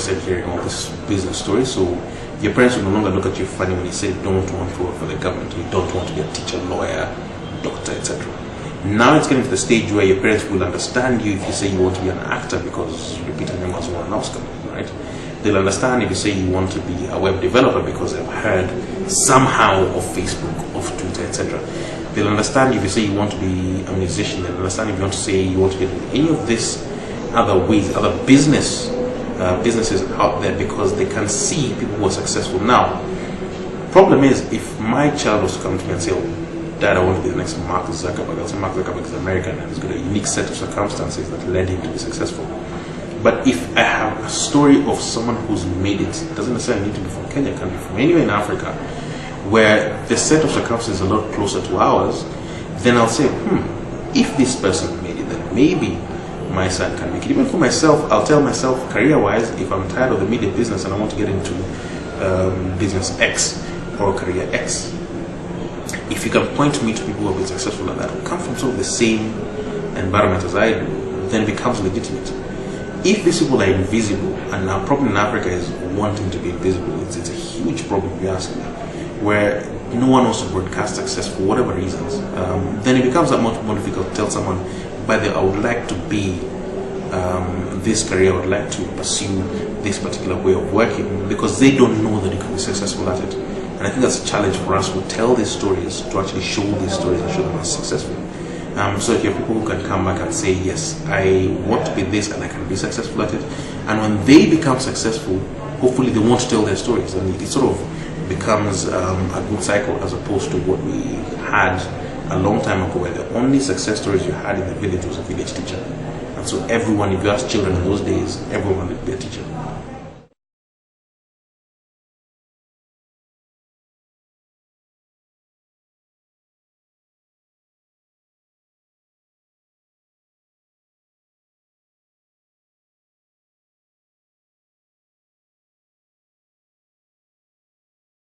interested in hearing all this business stories. So your parents will no longer look at you funny when you say you don't want to work for the government, you don't want to be a teacher, lawyer, doctor, etc. Now it's getting to the stage where your parents will understand you if you say you want to be an actor because repeating numbers won an Oscar, right? They'll understand if you say you want to be a web developer because they've heard somehow of Facebook, of Twitter, etc. They'll understand if you say you want to be a musician. They'll understand if you want to say you want to get any of this other ways, other businesses out there, because they can see people who are successful. Now, problem is, if my child was to come to me and say, oh, Dad, I want to be the next Mark Zuckerberg, I'll say Mark Zuckerberg is American and he's got a unique set of circumstances that led him to be successful. But if I have a story of someone who's made it doesn't necessarily need to be from Kenya, it can be from anywhere in Africa, where the set of circumstances is a lot closer to ours, then I'll say, if this person made it, then maybe my son can make it. Even for myself, I'll tell myself, career-wise, if I'm tired of the media business and I want to get into business X or career X, if you can point me to people who have been successful at that, who come from sort of the same environment as I do, then it becomes legitimate. If these people are invisible, and our problem in Africa is wanting to be invisible, it's a huge problem, if you ask me, where no one wants to broadcast success for whatever reasons, then it becomes that much more difficult to tell someone, by the way, I would like to be this career, I would like to pursue this particular way of working, because they don't know that you can be successful at it. And I think that's a challenge for us who tell these stories, to actually show these stories and show them as successful. So if you have people who can come back and say, yes, I want to be this and I can be successful at it, and when they become successful, hopefully they want to tell their stories, and it sort of becomes a good cycle, as opposed to what we had a long time ago, where the only success stories you had in the village was a village teacher. And so everyone, if you ask children in those days, everyone wanted to be a teacher.